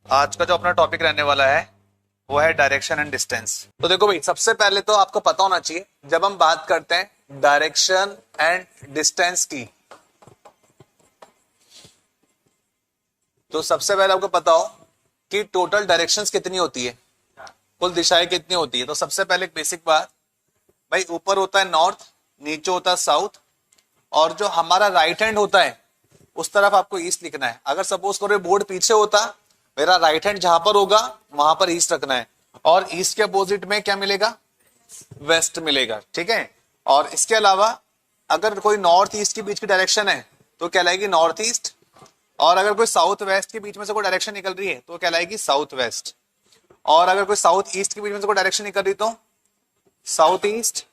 आज का जो अपना टॉपिक रहने वाला है वो है डायरेक्शन एंड डिस्टेंस। तो देखो भाई, सबसे पहले तो आपको पता होना चाहिए जब हम बात करते हैं डायरेक्शन एंड डिस्टेंस की, तो सबसे पहले आपको पता हो कि टोटल डायरेक्शंस कितनी होती है, कुल दिशाएं कितनी होती है। तो सबसे पहले एक बेसिक बात भाई, ऊपर होता है नॉर्थ, नीचे होता है साउथ, और जो हमारा राइट हैंड होता है उस तरफ आपको ईस्ट लिखना है। अगर सपोज करो बोर्ड पीछे होता, मेरा राइट हैंड जहां पर होगा वहां पर ईस्ट रखना है, और ईस्ट के अपोजिट में क्या मिलेगा, वेस्ट मिलेगा। ठीक है। और इसके अलावा अगर कोई नॉर्थ ईस्ट के बीच की डायरेक्शन है तो कहलाएगी नॉर्थ ईस्ट, और अगर कोई साउथ वेस्ट के बीच में से कोई डायरेक्शन निकल रही है तो कहलाएगी साउथ वेस्ट, और अगर कोई साउथ ईस्ट के बीच में से कोई डायरेक्शन निकल रही तो साउथ ईस्ट,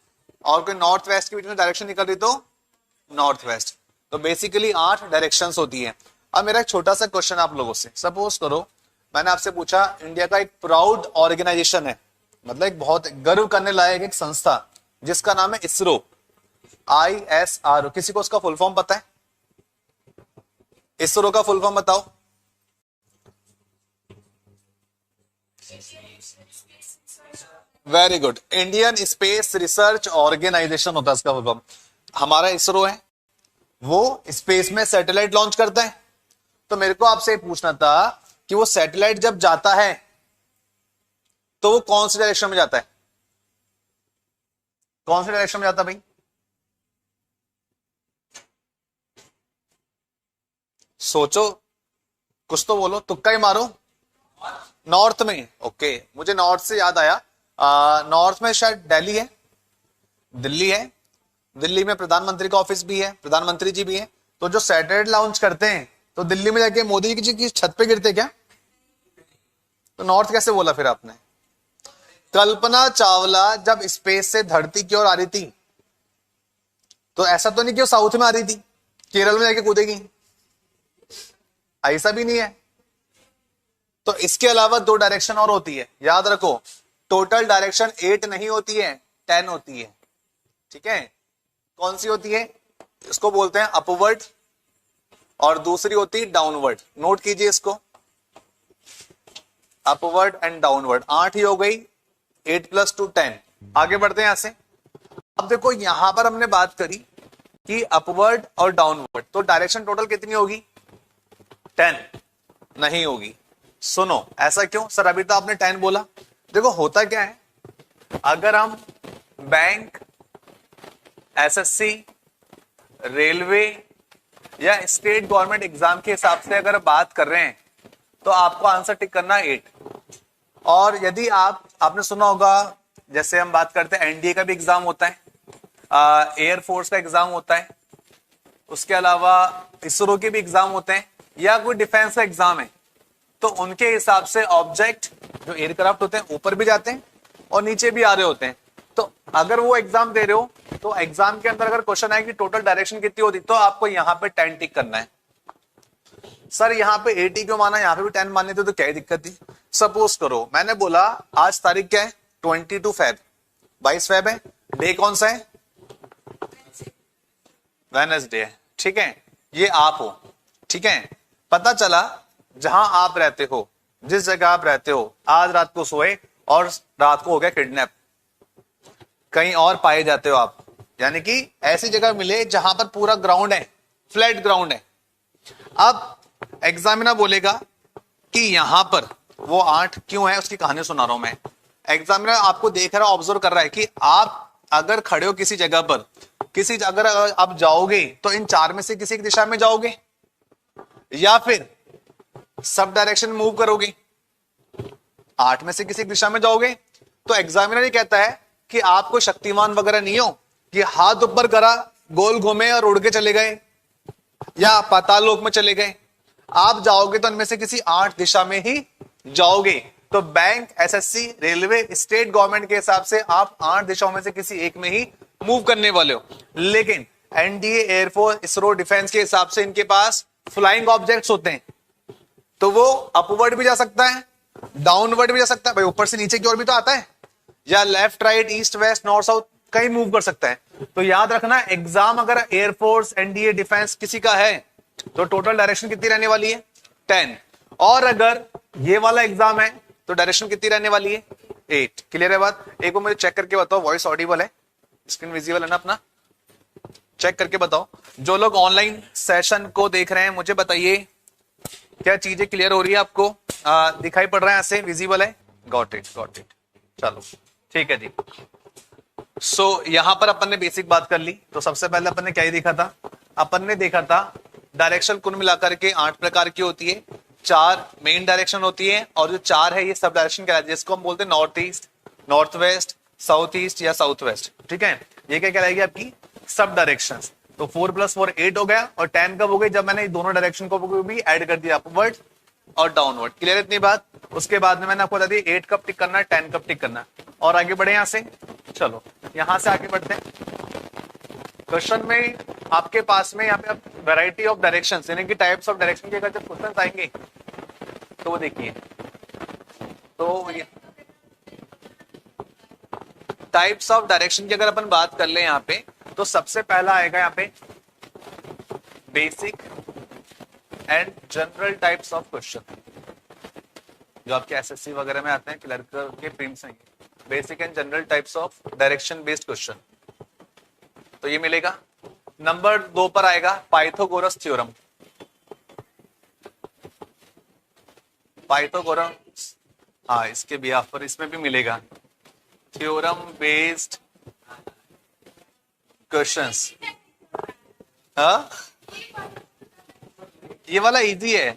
और कोई नॉर्थ वेस्ट के बीच में डायरेक्शन निकल रही तो नॉर्थ वेस्ट। तो बेसिकली 8 डायरेक्शंस होती हैं। अब मेरा एक छोटा सा क्वेश्चन आप लोगों से, सपोज करो मैंने आपसे पूछा, इंडिया का एक प्राउड ऑर्गेनाइजेशन है, मतलब एक बहुत गर्व करने लायक एक संस्था जिसका नाम है इसरो, ISRO। किसी को उसका फुल फॉर्म पता है? इसरो का फुल फॉर्म बताओ। Very good, Indian Space Research Organisation होता है इसका फुल फॉर्म। हमारा इसरो है, वो स्पेस में सैटेलाइट लॉन्च करता है। तो मेरे को आपसे पूछना था कि वो सैटेलाइट जब जाता है तो वो कौन सी डायरेक्शन में जाता है, कौन सी डायरेक्शन में जाता है भाई? सोचो, कुछ तो बोलो, तुक्का ही मारो। नॉर्थ में, ओके। मुझे नॉर्थ से याद आया, नॉर्थ में शायद दिल्ली है, दिल्ली है। दिल्ली में प्रधानमंत्री का ऑफिस भी है, प्रधानमंत्री जी भी है। तो जो सैटेलाइट लॉन्च करते हैं तो दिल्ली में जाके मोदी जी की छत पे गिरते क्या? तो नॉर्थ कैसे बोला फिर आपने? कल्पना चावला जब स्पेस से धरती की ओर आ रही थी तो ऐसा तो नहीं कि वो साउथ में आ रही थी, केरल में जाके कूदेगी, ऐसा भी नहीं है। तो इसके अलावा 2 डायरेक्शन और होती है, याद रखो। टोटल डायरेक्शन 8 नहीं होती है, 10 होती है। ठीक है। कौन सी होती है? इसको बोलते हैं अपवर्ड, और दूसरी होती है डाउनवर्ड। नोट कीजिए इसको, अपवर्ड एंड डाउनवर्ड। 8 ही हो गई, 8 + 2 10। आगे बढ़ते हैं यहां से। अब देखो यहां पर हमने बात करी कि अपवर्ड और डाउनवर्ड, तो डायरेक्शन टोटल कितनी होगी? 10 नहीं होगी। सुनो, ऐसा क्यों सर? अभी तो आपने 10 बोला। देखो होता क्या है, अगर हम बैंक, SSC, रेलवे या स्टेट गवर्नमेंट एग्जाम के हिसाब से अगर बात कर रहे हैं तो आपको आंसर टिक करना है 8। और यदि आपने सुना होगा, जैसे हम बात करते हैं एनडीए का भी एग्जाम होता है, एयरफोर्स का एग्जाम होता है, उसके अलावा इसरो के भी एग्जाम होते हैं, या कोई डिफेंस का एग्जाम है, तो उनके हिसाब से ऑब्जेक्ट जो एयरक्राफ्ट होते हैं ऊपर भी जाते हैं और नीचे भी आ रहे होते हैं। तो अगर वो एग्जाम दे रहे हो तो एग्जाम के अंदर अगर क्वेश्चन आए कि टोटल डायरेक्शन कितनी होती, तो आपको यहां पे 10 टिक करना है। सर यहाँ पे 80 क्यों माना, यहाँ पे भी 10 मानने थे तो क्या दिक्कत थी? सपोज करो मैंने बोला आज तारीख क्या है, 22 फेब, 22 फेब है, डे कौन सा है? वेडनेसडे है। ठीक है, ये आप हो। ठीक है, पता चला जहां आप रहते हो, जिस जगह आप रहते हो, आज रात को सोए और रात को हो गया किडनैप, कहीं और पाए जाते हो आप, यानी कि ऐसी जगह मिले जहां पर पूरा ग्राउंड है, फ्लैट ग्राउंड है। अब एग्जामिनर बोलेगा कि यहां पर वो 8 क्यों है, उसकी कहानी सुना रहा हूं मैं। एग्जामिनर आपको देख रहा है, ऑब्जर्व कर रहा है कि आप अगर खड़े हो किसी जगह पर, अगर आप जाओगे तो इन 4 में से किसी एक दिशा में जाओगे या फिर सब डायरेक्शन मूव करोगे? 8 में से किसी दिशा में जाओगे। तो एग्जामिनर ये कहता है कि आप कोई शक्तिमान वगैरह नहीं हो कि हाथ ऊपर करा, गोल घूमे और उड़ के चले गए या पाताल लोक में चले गए। आप जाओगे तो इनमें से किसी 8 दिशा में ही जाओगे। तो bank, SSC, railway, state government के हिसाब से आप 8 दिशाओं में से किसी एक में ही मूव करने वाले हो। लेकिन एनडीए, एयरफोर्स, इसरो, डिफेंस के हिसाब से इनके पास फ्लाइंग ऑब्जेक्ट्स होते हैं, तो वो अपवर्ड भी जा सकता है, डाउनवर्ड भी जा सकता है, भाई ऊपर से नीचे की ओर भी तो आता है, या left, right, east, west, north, south कहीं मूव कर सकता है। तो याद रखना, एग्जाम अगर एयरफोर्स, एनडीए, डिफेंस किसी का है तो टोटल डायरेक्शन कितनी रहने वाली है? 10। और अगर ये वाला एग्जाम है तो डायरेक्शन कितनी रहने वाली है 8। क्लियर है बात? एक बार मुझे चेक करके बताओ, वॉइस ऑडिबल है, स्क्रीन विजिबल है ना अपना? चेक करके बताओ। जो लोग ऑनलाइन सेशन को देख रहे हैं मुझे बताइए क्या चीजें क्लियर हो रही है आपको? दिखाई पड़ रहा है ऐसे, विजिबल है? Got it, got it. चलो ठीक है जी। सो यहां पर अपन ने बेसिक बात कर ली। तो सबसे पहले अपन ने क्या ही देखा था? अपन ने देखा था डायरेक्शन कुल मिलाकर के 8 प्रकार की होती है। 4 मेन डायरेक्शन होती है और जो 4 है ये सब डायरेक्शन कहलाती है, जिसको हम बोलते हैं north east, north west, south east या साउथ वेस्ट। ठीक है, ये क्या कहलाएगी आपकी सब डायरेक्शन। तो 4 + 4 8 हो गया, और 10 कब हो गई? जब मैंने दोनों डायरेक्शन को भी ऐड कर दिया, अपवर्ड और डाउनवर्ड। क्लियर इतनी बात? उसके बाद में मैंने आपको बता दिया 8 कब टिक करना है, 10 कब टिक करना है। और आगे बढ़े यहां से, चलो यहां से आगे बढ़ते हैं। क्वेश्चन में आपके पास में यहाँ पे आप वैरायटी ऑफ डायरेक्शंस यानी कि टाइप्स ऑफ डायरेक्शन के अगर जब क्वेश्चन आएंगे तो वो देखिए, तो ये टाइप्स ऑफ डायरेक्शन की अगर अपन बात कर ले यहाँ पे, तो सबसे पहला आएगा यहाँ पे basic and general types of question, जो आपके एसएससी वगैरह में आते हैं, क्लर्क के प्रीलिम्स हैं। Basic and general types of direction based question, तो ये मिलेगा। नंबर 2 पर आएगा पाइथागोरस थ्योरम। पाइथागोरस, हाँ इसके बिहाफ पर इसमें भी मिलेगा थ्योरम बेस्ड क्वेश्चंस। हाँ ये वाला इजी है,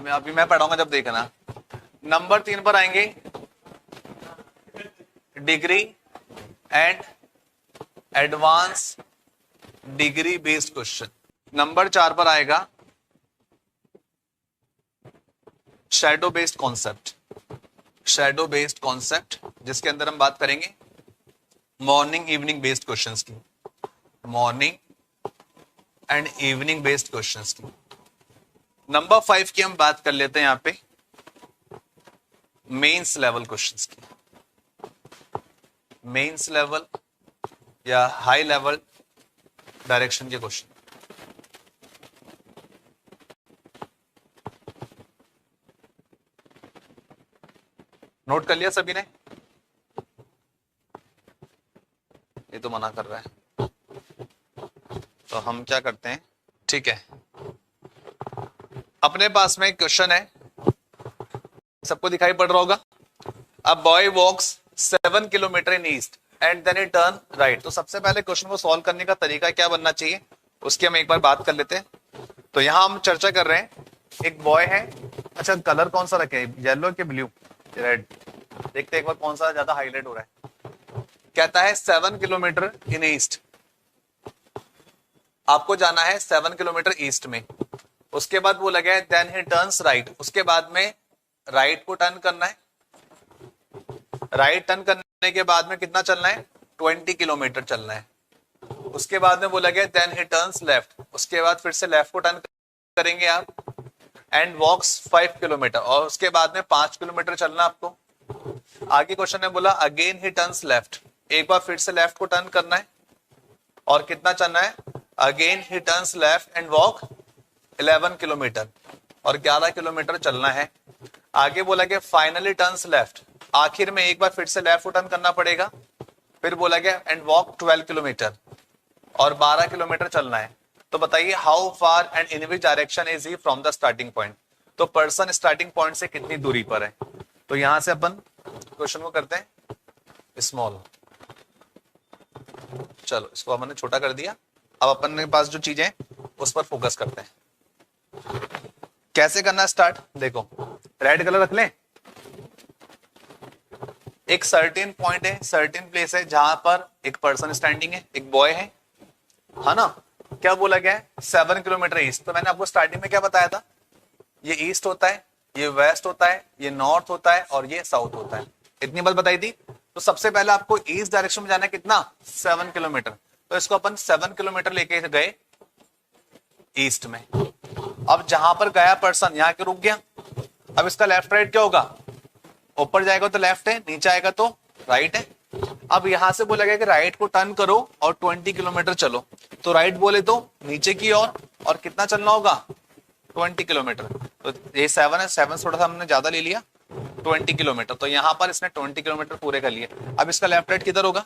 अभी मैं पढ़ाऊंगा जब देखना। नंबर 3 पर आएंगे degree and advance degree based question. Number 4 पर आएगा shadow based concept. Shadow based concept जिसके अंदर हम बात करेंगे मॉर्निंग इवनिंग बेस्ड क्वेश्चंस की, morning and evening based questions की। नंबर 5 की हम बात कर लेते हैं यहां पे मेंस लेवल क्वेश्चंस की। मेंस लेवल या हाई लेवल डायरेक्शन के क्वेश्चन। नोट कर लिया सभी ने? ये तो मना कर रहा है, तो हम क्या करते हैं, ठीक है अपने पास में एक क्वेश्चन है, सबको दिखाई पड़ रहा होगा। A boy walks 7 kilometre in east and then he turn right. तो सबसे पहले क्वेश्चन को सॉल्व करने का तरीका क्या बनना चाहिए उसकी हम एक बार बात कर लेते हैं। तो यहां हम चर्चा कर रहे हैं, एक बॉय है, अच्छा कलर कौन सा रखे, येलो के ब्लू, रेड, देखते एक बार कौन सा ज्यादा हाईलाइट हो रहा है। कहता है 7 किलोमीटर इन ईस्ट, आपको जाना है 7 किलोमीटर ईस्ट में। उसके बाद वो लगा है देन ही टर्न्स राइट, उसके बाद में राइट को टर्न करना है। राइट टर्न करने के बाद में कितना चलना है, 20 किलोमीटर चलना है। उसके बाद में बोला गया देन ही टर्न्स लेफ्ट, उसके बाद फिर से लेफ्ट को टर्न करेंगे आप एंड वॉक्स 5 किलोमीटर, और उसके बाद में 5 किलोमीटर चलना आपको। आगे क्वेश्चन में बोला अगेन ही टर्न्स लेफ्ट, एक बार फिर से लेफ्ट को टर्न करना है और कितना चलना है, again he turns left and walk 11 kilometre और 11 किलोमीटर चलना है। आगे बोला गया फाइनली टर्न्स लेफ्ट, आखिर में एक बार फिर से लेफ्ट को टर्न करना पड़ेगा। फिर बोला गया एंड वॉक 12 किलोमीटर और 12 किलोमीटर चलना है। तो बताइए how far and in which direction is he from the starting point. तो पर्सन स्टार्टिंग पॉइंट से कितनी दूरी पर है। तो यहां से अपन क्वेश्चन को करते हैं स्मॉल, चलो इसको हमने छोटा कर दिया। अब अपन के पास जो चीजें उस पर फोकस करते हैं। कैसे करना स्टार्ट, देखो रेड कलर रख लें। एक सर्टेन पॉइंट है, सर्टेन प्लेस है जहां पर एक पर्सन स्टैंडिंग है, एक बॉय है ना। क्या बोला गया है 7 किलोमीटर ईस्ट। तो मैंने आपको स्टार्टिंग में क्या बताया था, ये ईस्ट होता है, ये वेस्ट होता है, ये नॉर्थ होता है और ये साउथ होता है, इतनी बात बताई थी। तो सबसे पहले आपको ईस्ट डायरेक्शन में जाना है कितना, 7 किलोमीटर। तो इसको अपन 7 किलोमीटर लेके गए ईस्ट में। अब जहां पर गया पर्सन यहां के रुक गया। अब इसका लेफ्ट राइट क्या होगा, ऊपर जाएगा तो लेफ्ट है, नीचे आएगा तो राइट है। अब यहां से बोला गया कि राइट को टर्न करो और 20 किलोमीटर चलो। तो राइट बोले तो नीचे की ओर और कितना चलना होगा 20 किलोमीटर। तो ये 7 है, 7 थोड़ा सा हमने ज्यादा ले लिया, 20 किलोमीटर। तो यहाँ पर इसने 20 किलोमीटर पूरे कर लिए। अब इसका लेफ्ट राइट किधर होगा?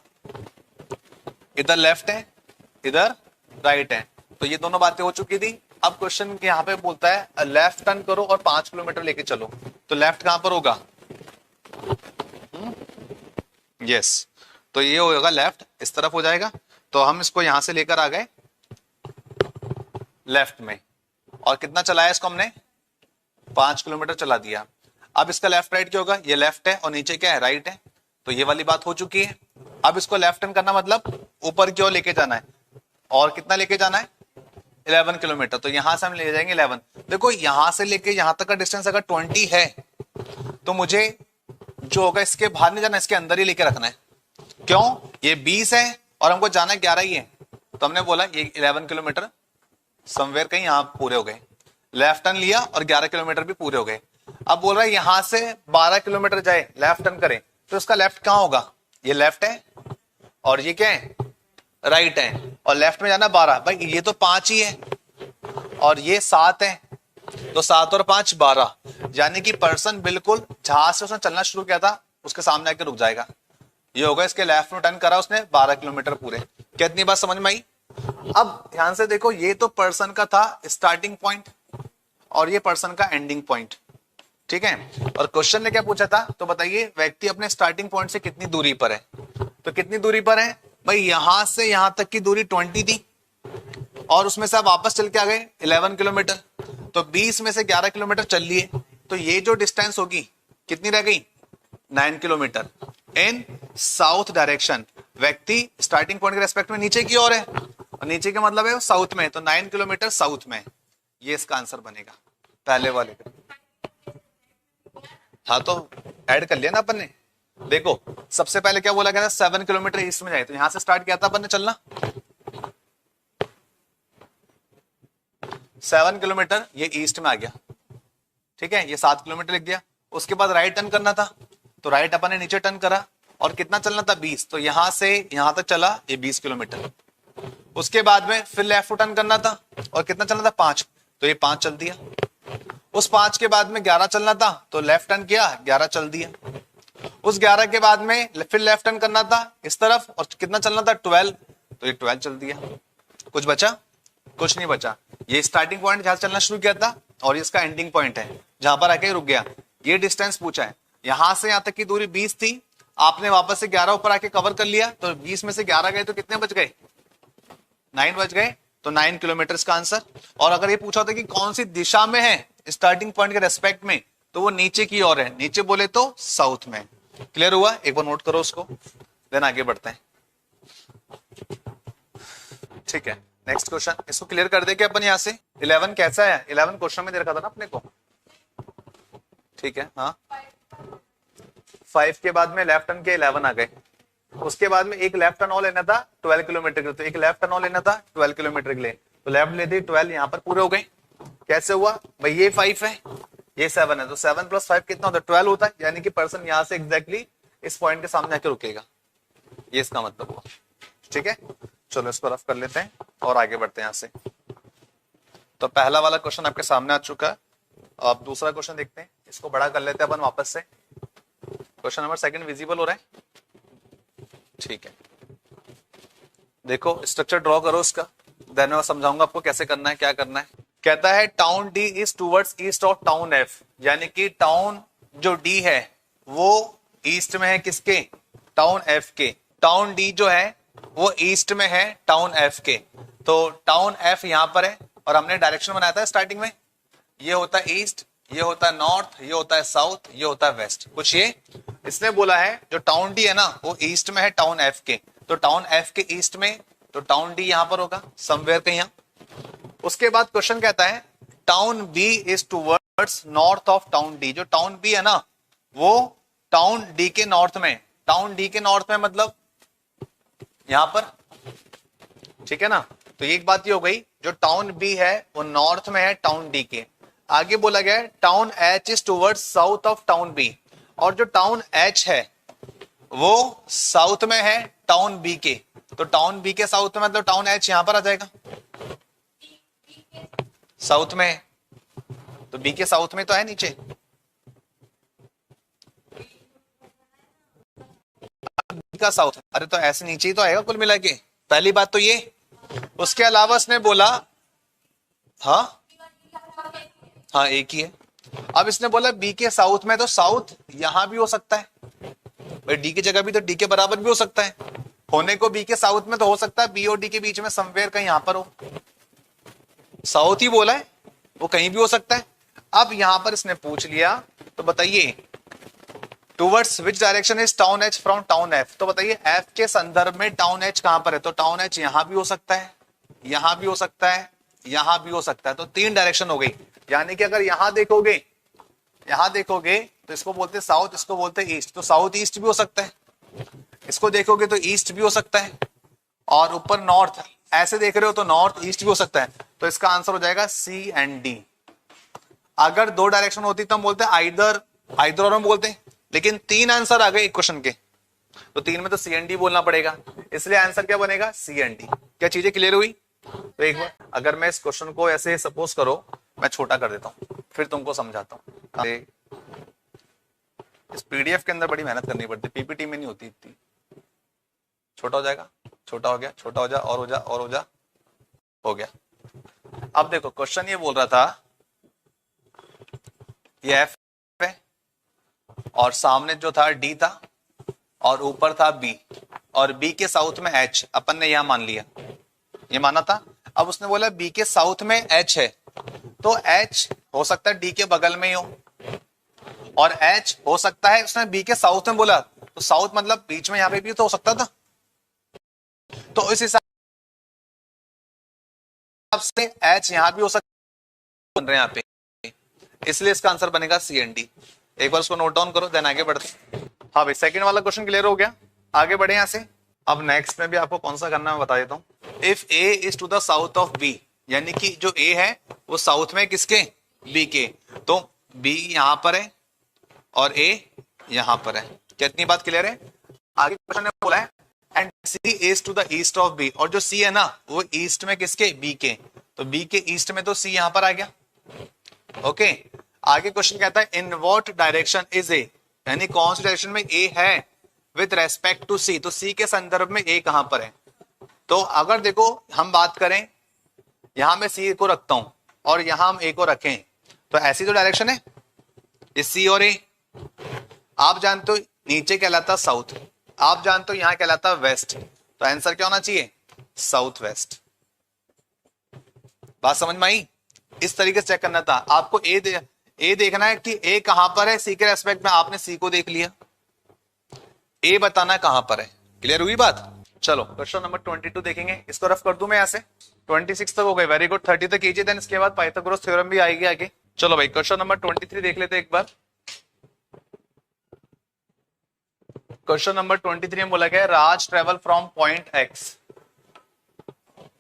इधर लेफ्ट है, इधर राइट है। तो ये दोनों बातें हो चुकी थी। अब क्वेश्चन यहाँ पे बोलता है लेफ्ट टर्न करो और 5 किलोमीटर लेके चलो। तो लेफ्ट कहां पर होगा? यस, तो ये होगा लेफ्ट, इस तरफ हो जाएगा। तो हम इसको यहां से लेकर आ गए लेफ्ट में, और कितना चलाया इसको हमने? 5 किलोमीटर चला दिया। अब इसका लेफ्ट राइट क्या होगा? ये लेफ्ट है और नीचे क्या है? राइट है। तो ये वाली बात हो चुकी है। अब इसको लेफ्ट टर्न करना मतलब ऊपर की ओर लेके जाना है, और कितना लेके जाना है? 11 किलोमीटर। तो यहां से हम ले जाएंगे 11। देखो यहां से लेके यहां तक का डिस्टेंस अगर 20 है तो मुझे जो होगा इसके बाहर नहीं जाना, इसके अंदर ही लेके रखना है। क्यों? ये 20 है और हमको जाना 11 ही है। तो हमने बोला ये 11 किलोमीटर समवेयर कहीं यहां पूरे हो गए। लेफ्ट टर्न लिया और 11 किलोमीटर भी पूरे हो गए। अब बोल रहा है यहां से 12 किलोमीटर जाए, लेफ्ट टर्न करे, तो इसका लेफ्ट कहां होगा? ये लेफ्ट है और ये क्या है? राइट है। और लेफ्ट में जाना 12। भाई ये तो 5 ही है और ये 7 है, तो 7 और 5 12। यानी कि पर्सन बिल्कुल जहां से उसने चलना शुरू किया था उसके सामने आके रुक जाएगा। ये होगा इसके लेफ्ट में टर्न करा उसने 12 किलोमीटर पूरे। कितनी बात समझ में आई? अब ध्यान से देखो, ये तो पर्सन का था स्टार्टिंग पॉइंट और ये पर्सन का एंडिंग पॉइंट, ठीक है। और क्वेश्चन ने क्या पूछा था? तो बताइए व्यक्ति अपने स्टार्टिंग पॉइंट से कितनी दूरी पर है? तो कितनी दूरी पर है भाई? यहां से यहां तक की दूरी 20 थी और उसमें से आप वापस चल के आ गए 11 किलोमीटर। तो 20 में से 11 किलोमीटर चल लिए, तो ये जो डिस्टेंस होगी कितनी रह गई? 9 किलोमीटर इन साउथ डायरेक्शन। व्यक्ति स्टार्टिंग पॉइंट के रेस्पेक्ट में नीचे की ओर है, और नीचे का मतलब है साउथ में, तो 9 किलोमीटर साउथ में। ये इसका आंसर बनेगा पहले वाले का। हाँ तो ऐड कर लिया ना अपन ने। देखो सबसे पहले क्या बोला गया था? 7 किलोमीटर ईस्ट में जाए, तो यहां से स्टार्ट किया था अपन ने चलना 7 किलोमीटर, ये ईस्ट में आ गया, ठीक है। ये 7 किलोमीटर लिख दिया। उसके बाद राइट टर्न करना था, तो राइट अपन ने नीचे टर्न करा, और कितना चलना था? 20। तो यहां से यहां तक चला ये 20 किलोमीटर। उसके बाद में फिर लेफ्ट टर्न करना था, और कितना चलना था? 5। तो ये 5 चल दिया। उस 5 के बाद में 11 चलना था, तो लेफ्ट टर्न किया, 11 चल दिया। उस 11 के बाद में फिर लेफ्ट टर्न करना था इस तरफ, और कितना चलना था? 12। तो ये 12 चल दिया। कुछ बचा? कुछ नहीं बचा। ये स्टार्टिंग पॉइंट जहां चलना शुरू किया था और ये इसका एंडिंग पॉइंट है जहां पर आके रुक गया। ये डिस्टेंस पूछा है। यहां से यहां तक की दूरी 20 थी, आपने वापस से 11 ऊपर आके कवर कर लिया, तो 20 में से 11 गए तो कितने बच गए? 9 बच गए। तो 9 किलोमीटर का आंसर। और अगर ये पूछा होता कि कौन सी दिशा में है स्टार्टिंग पॉइंट के रेस्पेक्ट में, तो वो नीचे की ओर है। नीचे बोले तो साउथ में। क्लियर हुआ? एक बार नोट करो उसको, देन आगे बढ़ते हैं, ठीक है। नेक्स्ट क्वेश्चन, इसको क्लियर कर दे के अपन यहां से 11 कैसा है? 11 क्वेश्चन में दे रखा था ना अपने को, ठीक है। हाँ 5 के बाद में लेफ्ट टर्न के 11 आ गए। उसके बाद में एक लेफ्ट टर्न और लेना था 12 किलोमीटर के लिए, तो एक लेफ्ट टर्न और लेना था 12 किलोमीटर के लिए, तो लेफ्ट ले दी 12, यहां पर पूरे हो गए। कैसे हुआ भाई? ये 5 है, ये 7 है, तो 7 + 5 कितना होता है? 12 होता है। यानी कि पर्सन यहां से एग्जैक्टली इस पॉइंट के सामने आके रुकेगा। ये इसका मतलब हुआ, ठीक है। चलो इसको रफ कर लेते हैं और आगे बढ़ते हैं यहां से। तो पहला वाला क्वेश्चन आपके सामने आ चुका है। अब दूसरा क्वेश्चन देखते हैं, इसको बड़ा कर लेते हैं अपन वापस से। क्वेश्चन नंबर 2 विजिबल हो रहा है, ठीक है। देखो स्ट्रक्चर ड्रॉ करो इसका, देन मैं समझाऊंगा आपको कैसे करना है, क्या करना है। कहता है town D is towards east of town F, यानी कि टाउन जो डी है वो ईस्ट में है किसके? टाउन एफ के। टाउन डी जो है वो ईस्ट में है टाउन एफ के। तो टाउन एफ यहां पर है, और हमने डायरेक्शन बनाया था स्टार्टिंग में, ये होता है ईस्ट, ये होता है नॉर्थ, ये होता है साउथ, ये होता है वेस्ट। कुछ ये इसने बोला है जो टाउन डी है ना वो ईस्ट में है टाउन एफ के, तो टाउन एफ के ईस्ट में, तो टाउन डी यहां पर होगा समवेयर कहीं यहां। उसके बाद क्वेश्चन कहता है town B is towards north of town D. जो टाउन बी है ना वो टाउन डी के नॉर्थ में। टाउन डी के नॉर्थ में मतलब यहां पर, ठीक है ना। तो एक बात ये हो गई, जो टाउन बी है वो नॉर्थ में है टाउन डी के। आगे बोला गया town H is towards south of town B, और जो टाउन एच है वो साउथ में है टाउन बी के। तो टाउन बी के साउथ में मतलब टाउन एच यहां पर आ जाएगा साउथ में, तो बी के साउथ में तो है नीचे, बी का साउथ, अरे तो ऐसे नीचे ही तो आएगा कुल मिला के, पहली बात तो ये। उसके अलावा इसने बोला, हाँ हाँ एक ही है। अब इसने बोला बी के साउथ में, तो साउथ यहां भी हो सकता है भाई, डी की जगह भी तो डी के बराबर भी हो सकता है, होने को बी के साउथ में तो हो सकता है बी और डी के बीच में समवेयर कहीं यहां पर हो, साउथ ही बोला है, वो कहीं भी हो सकता है। अब यहां पर इसने पूछ लिया, तो बताइए towards which direction is town H from town F, तो बताइए एफ के संदर्भ में टाउन एच कहां पर है, तो टाउन एच यहां भी हो सकता है, यहां भी हो सकता है, यहां भी हो सकता है, तो 3 डायरेक्शन हो गई। यानी कि अगर यहां देखोगे तो इसको बोलते साउथ, इसको बोलते ईस्ट, तो साउथ ईस्ट भी हो सकता है, इसको देखोगे तो ईस्ट भी हो सकता है, और ऊपर नॉर्थ ऐसे देख रहे हो तो नॉर्थ ईस्ट भी हो सकता है, तो इसका आंसर हो जाएगा सी एंड डी। अगर 2 डायरेक्शन होती तो हम बोलते आइदर और हम बोलते, लेकिन 3 आंसर आ गए एक क्वेश्चन के, तो 3 में तो सी एंड डी बोलना पड़ेगा, इसलिए आंसर क्या बनेगा, सी एंड डी। क्या चीजें क्लियर हुई? तो एक बार अगर मैं इस क्वेश्चन को ऐसे सपोज करो, मैं छोटा कर देता हूं फिर तुमको समझाता हूं। इस पीडीएफ के अंदर बड़ी मेहनत करनी पड़ती, पीपीटी में नहीं होती इतनी। छोटा हो जाएगा, छोटा हो गया, छोटा हो जा, और हो जा, और हो जा, हो गया। अब देखो क्वेश्चन ये बोल रहा था ये एफ है और सामने जो था डी था और ऊपर था बी, और बी के साउथ में एच अपन ने यहां मान लिया, ये माना था। अब उसने बोला बी के साउथ में एच है, तो एच हो सकता है डी के बगल में ही हो, और एच हो सकता है, उसने बी के साउथ में बोला तो साउथ मतलब बीच में यहां पे भी तो हो सकता था, तो इस हिसाब से एच यहां भी हो सकता बन रहे हैं यहाँ पे, इसलिए इसका आंसर बनेगा सी एंड डी। एक बार उसको नोट डाउन करो, देन आगे बढ़ते। हाँ भाई सेकंड वाला क्वेश्चन क्लियर हो गया, आगे बढ़े यहां से। अब नेक्स्ट में भी आपको कौन सा करना है मैं बता देता हूं। If A is to the south of B, यानी कि जो ए है वो साउथ में किसके, बी के, तो बी यहां पर है और ए यहां पर है। कितनी बात क्लियर है? आगे क्वेश्चन ने बोला है and C is to the east of B, और जो सी है ना वो ईस्ट में किसके, बी के, तो बी के ईस्ट में तो सी यहां पर आ गया। ओके आगे क्वेश्चन कहता है in what direction is a, यानी कौन सी डायरेक्शन में ए है विथ रेस्पेक्ट टू सी, तो सी के संदर्भ में ए कहां पर है। तो अगर देखो हम बात करें, यहां मैं सी को रखता हूं और यहां हम ए को रखें, तो ऐसी तो डायरेक्शन है ये सी और ए। आप जानते हो नीचे कहलाता साउथ, आप जानते हो यहां कहलाता वेस्ट, तो आंसर क्या होना चाहिए, साउथ वेस्ट। बात समझ में आई? इस तरीके से चेक करना था आपको। ए देखना है कि ए कहां पर है सी के रेस्पेक्ट में, आपने सी को देख लिया, ए बताना कहां पर है। क्लियर हुई बात? चलो क्वेश्चन नंबर 22 देखेंगे, इसको रफ कर दूं मैं यहां से। 26 तक हो गए, वेरी गुड। 30 तक कीजिए, देन इसके बाद पाइथागोरस थ्योरम भी आएगी आगे। चलो भाई क्वेश्चन नंबर 23 देख लेते एक बार। क्वेश्चन नंबर 23 में बोला गया Raj travel from point X,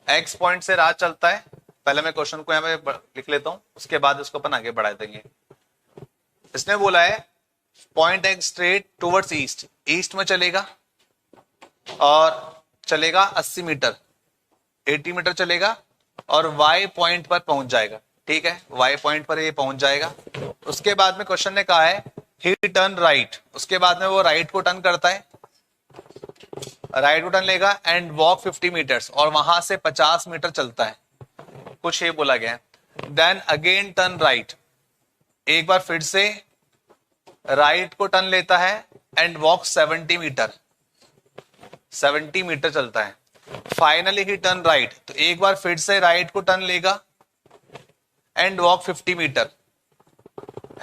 X point से राज चलता है। पहले मैं क्वेश्चन को यहां पे लिख लेता हूं, उसके बाद इसको अपन आगे बढ़ा देंगे। इसने बोला है point x straight towards east, east में चलेगा और चलेगा 80 मीटर, 80 मीटर चलेगा और वाई पॉइंट पर पहुंच जाएगा। ठीक है, वाई पॉइंट पर ये पहुंच जाएगा। उसके बाद में क्वेश्चन ने कहा है ही टर्न राइट, उसके बाद में वो राइट को टर्न करता है, राइट को टर्न लेगा एंड वॉक 50 मीटर्स, और वहां से 50 मीटर चलता है, कुछ ये बोला गया है। देन अगेन टर्न राइट, एक बार फिर से राइट को टर्न लेता है एंड वॉक 70 मीटर, 70 मीटर चलता है। फाइनली ही टर्न राइट, तो एक बार फिर से राइट को टर्न लेगा and walk 50 metre,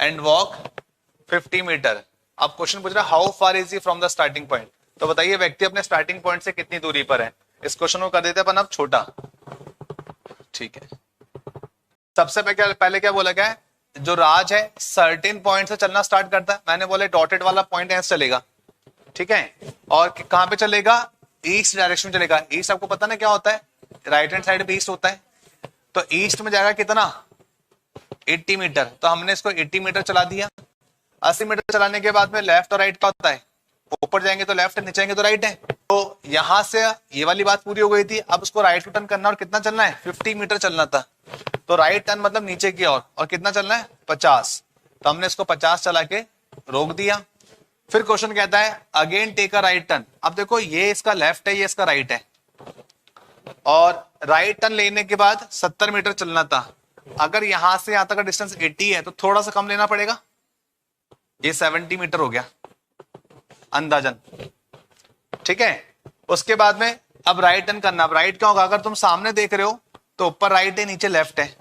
and walk 50 metre. अब क्वेश्चन पूछ रहा है how far is he from the starting point, तो बताइए व्यक्ति अपने स्टार्टिंग पॉइंट से कितनी दूरी पर है। इस क्वेश्चन को कर देते अपन अब छोटा। ठीक है, सबसे पहले क्या बोला गया है, जो राज है सर्टेन पॉइंट से चलना स्टार्ट करता है। मैंने बोले डॉटेड वाला पॉइंट यहां से चलेगा, ठीक है, और कहां पे चलेगा, ईस्ट डायरेक्शन में चलेगा। ईस्ट आपको पता ना क्या होता है, राइट हैंड साइड पे ईस्ट होता है, तो ईस्ट में जाएगा कितना, 80 मीटर। तो हमने इसको 80 मीटर चला दिया। 80 मीटर चलाने के बाद में लेफ्ट और राइट क्या होता है, ऊपर जाएंगे तो लेफ्ट है, नीचे जाएंगे तो राइट है। तो यहां से ये वाली बात पूरी हो गई थी। अब उसको राइट टू टर्न करना और कितना चलना है, 50 मीटर चलना था। तो राइट टर्न मतलब नीचे की ओर, और कितना चलना है, 50। तो हमने इसको 50 चला के रोक दिया। फिर क्वेश्चन कहता है again take a right turn. अब देखो ये इसका लेफ्ट है, ये इसका राइट है, और राइट टर्न लेने के बाद 70 मीटर चलना था। अगर यहां से यहां तक का डिस्टेंस 80 है तो थोड़ा सा कम लेना पड़ेगा, ये 70 मीटर हो गया अंदाजन, ठीक है। उसके बाद में अब राइट टर्न करना। अब राइट क्या होगा, अगर तुम सामने देख रहे हो तो ऊपर राइट है, नीचे लेफ्ट है,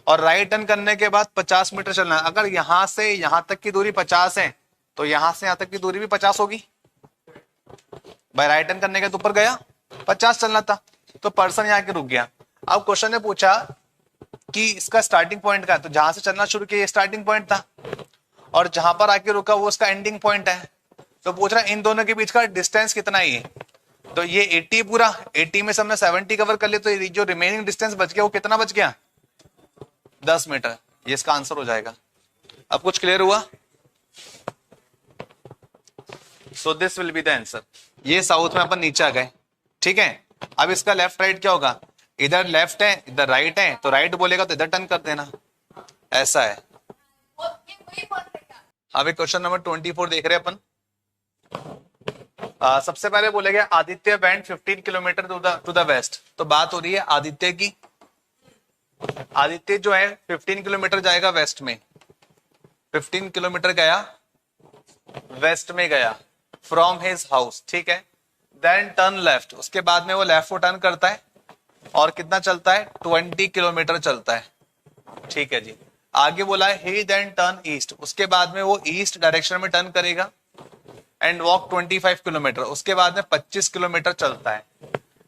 और राइट टर्न करने के बाद 50 मीटर चलना है। अगर यहां से यहां तक की दूरी 50 है तो यहां से यहां तक की दूरी भी 50 होगी भाई। राइट टर्न करने के तो ऊपर गया, 50 चलना था, तो पर्सन यहां के रुक गया। अब क्वेश्चन ने पूछा कि इसका स्टार्टिंग पॉइंट का है, तो जहां से चलना शुरू किया स्टार्टिंग पॉइंट था, और जहां पर आके रुका वो उसका एंडिंग पॉइंट है। तो पूछ रहा है इन दोनों के बीच का डिस्टेंस कितना है। तो ये 80 पूरा, 80 में से हमने 70 कवर कर लिया, तो जो रिमेनिंग डिस्टेंस बच गया वो कितना बच गया, 10 मीटर। ये इसका आंसर हो जाएगा। अब कुछ क्लियर हुआ? So this will be the answer. ये साउथ में अपन नीचे आ गए, ठीक है। अब इसका लेफ्ट राइट क्या होगा, इधर लेफ्ट है इधर राइट है, तो राइट बोलेगा तो इधर टर्न कर देना, ऐसा है। अब क्वेश्चन नंबर 24 देख रहे हैं अपन। सबसे पहले बोले गया Aditya went 15 kilometre to the west. तो बात हो रही है आदित्य की। आदित्य जो है 15 किलोमीटर जाएगा वेस्ट में, 15 किलोमीटर गया वेस्ट में गया फ्रॉम हिज हाउस, ठीक है। देन टर्न लेफ्ट, उसके बाद में वो लेफ्ट को टर्न करता है, और कितना चलता है, 20 किलोमीटर चलता है, ठीक है जी। आगे बोला है ही देन टर्न ईस्ट, उसके बाद में वो ईस्ट डायरेक्शन में टर्न करेगा, एंड वॉक 25 किलोमीटर, उसके बाद में 25 किलोमीटर चलता है,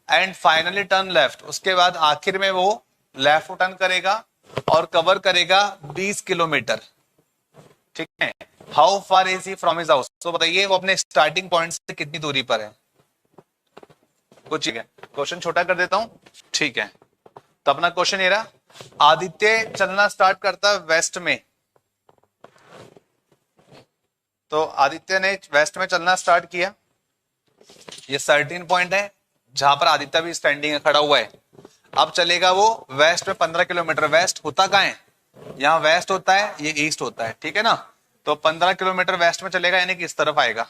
एंड फाइनली टर्न लेफ्ट, उसके बाद आखिर में वो लेफ्ट टर्न करेगा और कवर करेगा 20 किलोमीटर, ठीक है। How far is he from his house, तो बताइए वो अपने स्टार्टिंग पॉइंट से कितनी दूरी पर है। कुछ ठीक है, क्वेश्चन छोटा कर देता हूं, ठीक है। तो अपना क्वेश्चन ये रहा, आदित्य चलना स्टार्ट करता वेस्ट में। तो आदित्य ने वेस्ट में चलना स्टार्ट किया, ये 13 पॉइंट है जहां पर आदित्य भी स्टैंडिंग है, खड़ा हुआ है। अब चलेगा वो वेस्ट में 15 किलोमीटर। वेस्ट होता कहां है, यहाँ वेस्ट होता है, ये ईस्ट होता है, ठीक है ना। तो 15 किलोमीटर वेस्ट में चलेगा, यानी कि इस तरफ आएगा।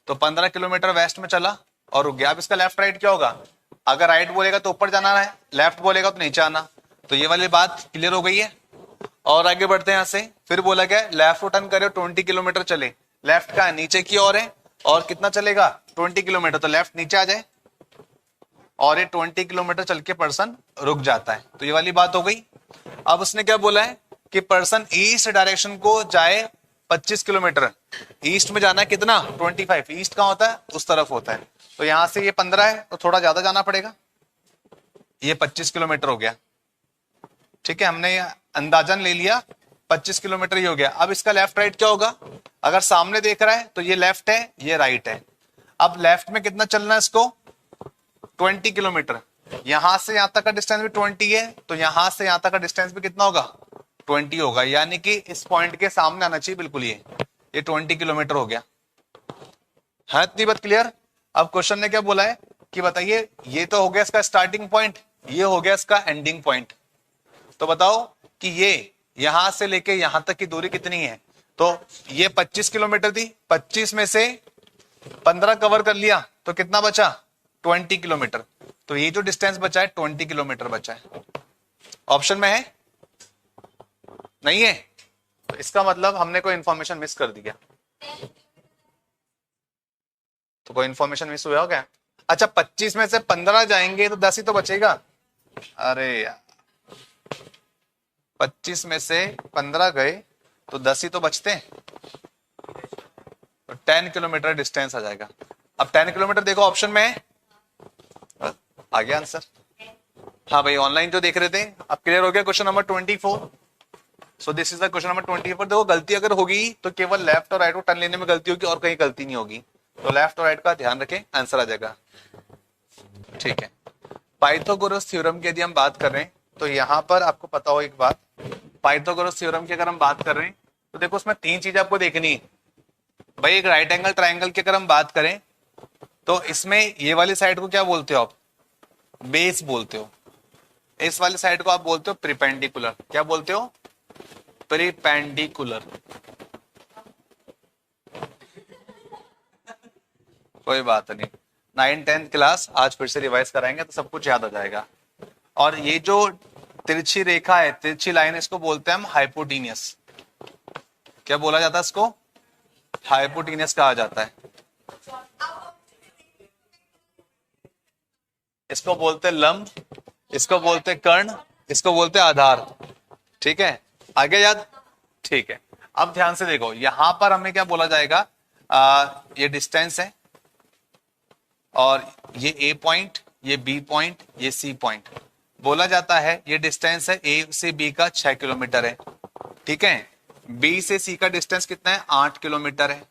तो 15 किलोमीटर वेस्ट में चला और रुक गया। अब इसका लेफ्ट राइट क्या होगा, अगर राइट बोलेगा तो ऊपर जाना है, लेफ्ट बोलेगा तो नीचे आना। तो ये वाली बात क्लियर हो गई है। और आगे बढ़ते हैं यहां से। फिर बोला गया लेफ्ट टर्न करे 20 किलोमीटर चले। लेफ्ट का नीचे की ओर है, और कितना चलेगा, 20 किलोमीटर, तो लेफ्ट नीचे आ जाए, और ये 20 किलोमीटर चल के पर्सन रुक जाता है। तो ये वाली बात हो गई। अब उसने क्या बोला है कि पर्सन ईस्ट डायरेक्शन को जाए 25 किलोमीटर। ईस्ट में जाना है कितना, 25। ईस्ट कहां होता है, उस तरफ होता है। तो यहां से ये 15 है, तो थोड़ा ज्यादा जाना पड़ेगा, ये 25 किलोमीटर हो गया, ठीक है। हमने अंदाजन ले लिया 25 किलोमीटर ही हो गया। अब इसका लेफ्ट राइट क्या होगा, अगर सामने देख रहा है तो ये लेफ्ट है, ये राइट है। अब लेफ्ट में कितना चलना है इसको, 20 किलोमीटर। यहां से यहां तक का डिस्टेंस भी 20 है, तो यहां से यहां तक का डिस्टेंस भी कितना होगा, 20 होगा, यानी कि इस पॉइंट के सामने आना चाहिए बिल्कुल। ये 20 किलोमीटर हो गया है। इतनी बात क्लियर। अब क्वेश्चन ने क्या बोला है कि बताइए, ये तो हो गया इसका स्टार्टिंग पॉइंट, ये हो गया इसका एंडिंग पॉइंट। तो बताओ कि ये यहां से लेके यहां तक की दूरी कितनी है। तो ये 25 किलोमीटर थी, 25 में से 15 कवर कर लिया तो कितना बचा, 20 किलोमीटर। तो ये जो डिस्टेंस बचा है 20 किलोमीटर बचा है। ऑप्शन में है, नहीं है, तो इसका मतलब हमने कोई इंफॉर्मेशन मिस कर दिया। तो कोई इंफॉर्मेशन मिस हुआ क्या। अच्छा, 25 में से 15 जाएंगे तो 10 ही तो बचेगा। अरे यार, 25 में से 15 गए तो 10 ही तो बचते हैं, तो 10 किलोमीटर डिस्टेंस आ जाएगा। अब 10 किलोमीटर देखो ऑप्शन में है, आ गया आंसर। हाँ भाई, ऑनलाइन जो देख रहे थे, अब क्लियर हो गया question number 24। So this is the question number 24। देखो, गलती अगर होगी तो केवल लेफ्ट और राइट को टर्न लेने में गलती होगी, और कहीं गलती नहीं होगी। तो लेफ्ट और राइट का ध्यान रखें, आंसर आ जाएगा, ठीक है। पाइथागोरस थ्योरम की यदि हम बात कर रहे हैं तो यहां पर आपको पता हो एक बात, पाइथागोरस थ्योरम की अगर हम बात कर रहे हैं तो देखो उसमें 3 चीजें आपको देखनी है भाई। एक राइट एंगल ट्राइंगल की अगर हम बात करें तो इसमें ये वाली साइड को क्या बोलते हो आप? बेस बोलते हो। इस वाली साइड को आप बोलते हो प्रिपेंडिकुलर। क्या बोलते हो? प्रिपेंडिकुलर। कोई बात नहीं, 9th-10th क्लास आज फिर से रिवाइज कराएंगे तो सब कुछ याद हो जाएगा। और ये जो तिरछी रेखा है, तिरछी लाइन, इसको बोलते हैं हम हाइपोटीनियस। क्या बोला जाता है इसको? हाइपोटीनियस कहा जाता है। इसको बोलते हैं लंब, इसको बोलते हैं कर्ण, इसको बोलते हैं आधार। ठीक है, आगे याद? ठीक है, अब ध्यान से देखो, यहां पर हमें क्या बोला जाएगा? ये डिस्टेंस है और ये ए पॉइंट, ये बी पॉइंट, ये सी पॉइंट। बोला जाता है ये डिस्टेंस है ए से बी का 6 किलोमीटर है। ठीक है, बी से सी का डिस्टेंस कितना है? 8 किलोमीटर है।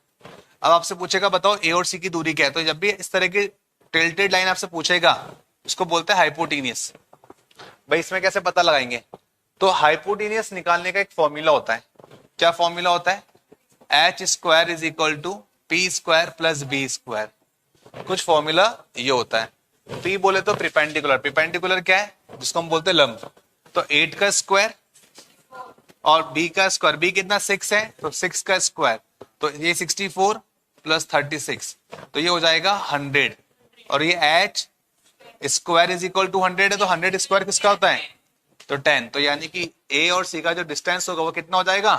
अब आपसे पूछेगा बताओ ए और सी की दूरी क्या है, तो जब भी इस तरह की टिल्टेड लाइन आपसे पूछेगा, इसको बोलते हैं हाइपोटीनियस। भाई इसमें कैसे पता लगाएंगे? तो हाइपोटीनियस निकालने का एक फॉर्मूला होता है। क्या फॉर्मूला होता है? H square is equal to P square plus B square. कुछ फॉर्मूला ये होता है। पी बोले तो प्रिपेंडिकुलर, प्रिपेंडिकुलर क्या है? जिसको हम बोलते हैं लंब। तो 8 का स्क्वायर और बी का स्क्वायर, बी कितना? 6 है, तो 6 का स्क्वायर, तो ये 64 प्लस 36, तो ये हो जाएगा 100। और ये H square is equal to 100 है, तो 100 स्क्वायर किसका होता है? तो 10। तो यानी कि ए और सी का जो डिस्टेंस होगा वो कितना हो जाएगा?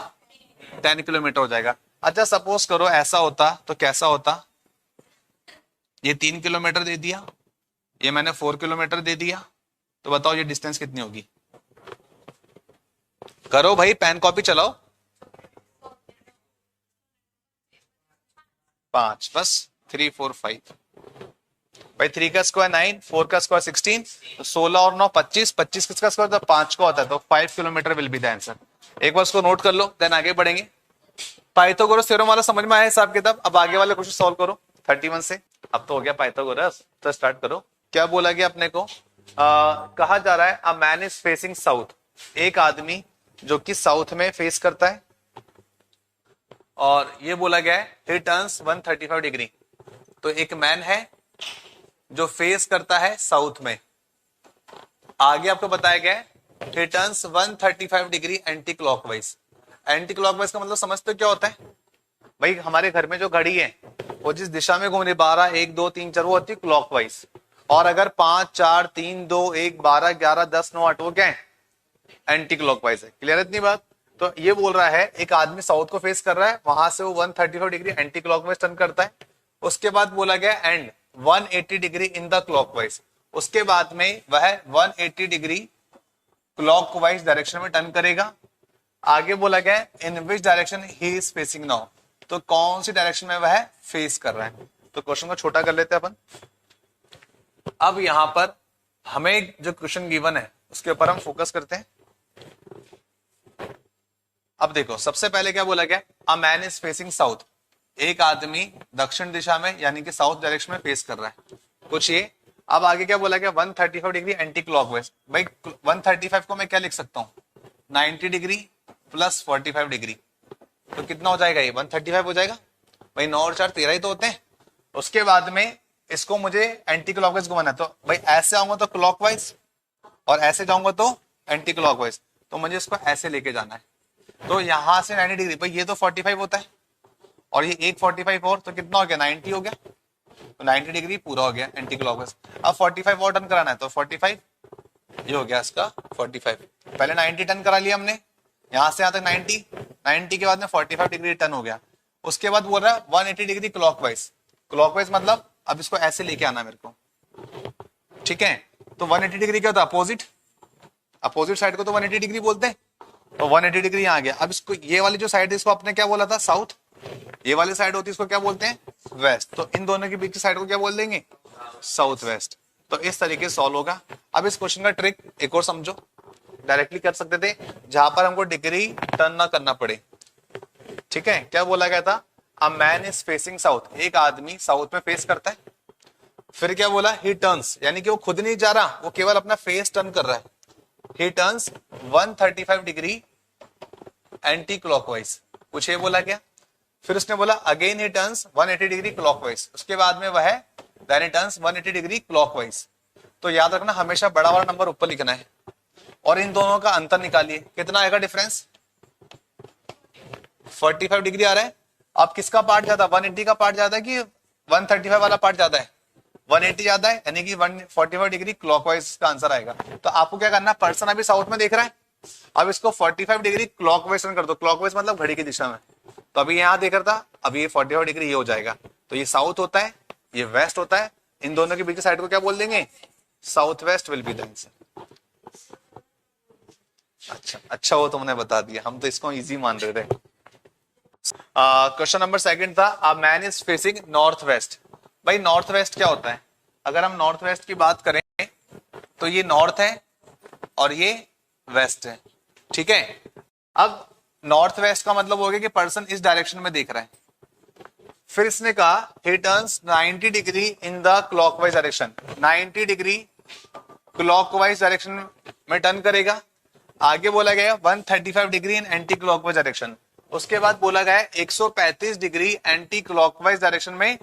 10 किलोमीटर हो जाएगा। अच्छा सपोज करो ऐसा होता तो कैसा होता? ये 3 किलोमीटर दे दिया, ये मैंने 4 किलोमीटर दे दिया, तो बताओ ये डिस्टेंस कितनी होगी? करो भाई, पेन कॉपी चलाओ। 5, बस 3 4 5। भाई 3 का स्क्वायर 9, 4 का स्क्वायर 16, तो 16 और 9 25, 25 किसका स्क्वायर? तो 5 का होता है, तो 5 kilometre will be the answer. एक बार इसको नोट कर लो, देन आगे बढ़ेंगे। पाइथागोरस थ्योरम वाला समझ में आया हिसाब किताब? अब आगे वाले क्वेश्चन सॉल्व करो 31 से। अब तो हो गया पाइथागोरस, तो स्टार्ट करो। क्या बोला गया अपने को? कहा जा रहा है a man is facing south. एक आदमी जो कि साउथ में फेस करता है, और ये बोला गया है ही टर्न्स 135 डिग्री। तो एक मैन है जो फेस करता है साउथ में। आगे आपको बताया गया है he turns 135 degree anti clockwise. Anti clockwise का मतलब समझते हो क्या होता है? भाई हमारे घर में जो घड़ी है वो जिस दिशा में घूम रही, 12 1 2 3 4, वो होती है क्लॉकवाइज। और अगर 5 4 3 2 1 12 11 10 9 8, वो क्या है? एंटी क्लॉकवाइज है। क्लियर है इतनी बात? तो ये बोल रहा है एक आदमी साउथ को फेस कर रहा है, वहां से वो 135 डिग्री एंटी क्लॉकवाइज टर्न करता है। उसके बाद बोला गया and 180 degree in the clockwise. उसके बाद में वह 180 डिग्री क्लॉकवाइज डायरेक्शन में टर्न करेगा। आगे बोला गया in which direction he is facing now. तो कौन सी डायरेक्शन में वह फेस कर रहा है? तो क्वेश्चन को छोटा कर लेते हैं अपन। अब यहां पर हमें जो क्वेश्चन गिवन है उसके ऊपर हम फोकस करते हैं। अब देखो सबसे पहले क्या बोला गया? अ मैन इज फेसिंग साउथ। एक आदमी दक्षिण दिशा में यानी कि साउथ डायरेक्शन में फेस कर रहा है, कुछ ये। अब आगे क्या बोला गया? 135 डिग्री एंटी क्लॉकवाइज। भाई 135 को मैं क्या लिख सकता हूं? 90 डिग्री प्लस 45 डिग्री। तो कितना हो जाएगा? ये 135 हो जाएगा। भाई 9 और 4 13 ही तो होते हैं। उसके बाद में इसको मुझे एंटी क्लॉकवाइज घुमाना है, तो भाई ऐसे आऊंगा तो क्लॉकवाइज, और ऐसे जाऊंगा तो एंटी क्लॉकवाइज। तो मुझे इसको ऐसे लेके जाना है। तो यहां से 90 डिग्री, भाई ये तो 45 होता है, और ये एक 45 और, तो कितना हो गया? 90 हो गया। तो 90 डिग्री पूरा हो गया एंटी क्लॉकवाइज। अब 45 और टर्न कराना है, तो 45 ये हो गया इसका 45। पहले 90 टर्न करा लिया हमने, यहां से यहां तक 90 के बाद में 45 डिग्री टर्न हो गया। उसके बाद बोल रहा है 180 डिग्री क्लॉकवाइज। क्लॉकवाइज मतलब अब इसको ऐसे लेके आना मेरे को, ठीक है? तो 180 डिग्री क्या होता है? अपोजिट। अपोजिट साइड को तो 180 डिग्री बोलते हैं। तो 180 डिग्री आ गया। अब इसको ये वाली जो साइड है इसको आपने क्या बोला था? साउथ। ये वाली साइड होती है इसको क्या बोलते हैं? वेस्ट। तो इन दोनों के बीच की साइड को क्या बोल देंगे? South west. तो इस तरीके से सॉल्व होगा। अब इस क्वेश्चन का ट्रिक एक और समझो। डायरेक्टली कर सकते थे जहां पर हमको डिग्री टर्न ना करना पड़े, ठीक है? क्या बोला गया था? A man is facing south. एक आदमी साउथ में फेस करता है। फिर क्या बोला? ही टर्न्स, यानी कि वो खुद नहीं जा रहा, वो केवल अपना फेस टर्न कर रहा है। He turns 135 degree anti clockwise, कुछ ये बोला क्या? फिर उसने बोला again he turns 180 degree clockwise. उसके बाद में वह then it turns 180 degree clockwise. तो याद रखना हमेशा बड़ा वाला नंबर ऊपर लिखना है और इन दोनों का अंतर निकालिए, कितना आएगा डिफरेंस? 45 डिग्री आ रहा है। अब किसका पार्ट ज्यादा, 180 का पार्ट ज्यादा है कि 135 वाला पार्ट ज्यादा है? 180 ज्यादा है, यानी कि 145 डिग्री क्लॉकवाइज का आंसर आएगा। तो आपको क्या करना है, पर्सन अभी साउथ में देख रहा है, अब इसको 45 डिग्री क्लॉकवाइज कर दो। क्लॉकवाइज मतलब घड़ी की दिशा में। तो अभी यहाँ देख रहा था, अभी ये 45 डिग्री ये हो जाएगा। तो ये साउथ होता है, ये वेस्ट होता है, इन दोनों के बीच की साइड को क्या बोल देंगे? South west will be the answer. अच्छा वो तुमने बता दिया, हम तो इसको इजी मान रहे थे। क्वेश्चन नंबर सेकंड था, a man is facing north west. भाई नॉर्थ वेस्ट क्या होता है? अगर हम नॉर्थ वेस्ट की बात करें तो ये नॉर्थ है और ये वेस्ट है, ठीक है। अब नॉर्थ वेस्ट का मतलब हो गया कि पर्सन इस डायरेक्शन में देख रहा है। फिर इसने कहा ही turns 90 degree in the clockwise direction, 90 degree clockwise direction में टर्न करेगा। आगे बोला गया 135 degree in anti clockwise direction. उसके बाद बोला गया 135 डिग्री एंटी क्लॉकवाइज डायरेक्शन में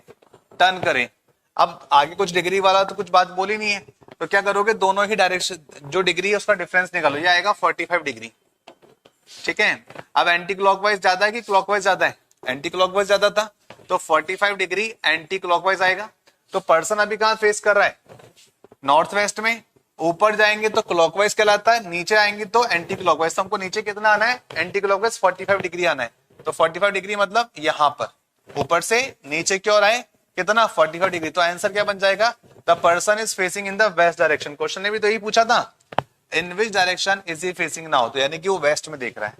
टर्न करें। अब आगे कुछ डिग्री वाला तो कुछ बात बोली नहीं है, तो क्या करोगे, दोनों ही डायरेक्शन जो डिग्री है उसका डिफरेंस निकालो, ये आएगा 45 डिग्री, ठीक है। अब एंटी क्लॉकवाइज ज्यादा है कि क्लॉकवाइज ज्यादा है? एंटी क्लॉकवाइज ज्यादा था, तो 45 डिग्री एंटी क्लॉकवाइज आएगा। तो पर्सन अभी कहां फेस कर रहा है? नॉर्थ वेस्ट में। ऊपर जाएंगे तो क्लॉकवाइज कहलाता है, नीचे आएंगे तो एंटी क्लॉकवाइज। तो हमको नीचे कितना आना है? एंटी क्लॉकवाइज 45 डिग्री आना है। तो 45 डिग्री मतलब यहां पर, ऊपर से नीचे की ओर आए कितना? 45 डिग्री। तो आंसर क्या बन जाएगा? The person is facing in the west direction. Question ने भी तो यही पूछा था, in which direction is he facing now, तो यानी कि वो वेस्ट में देख रहा है।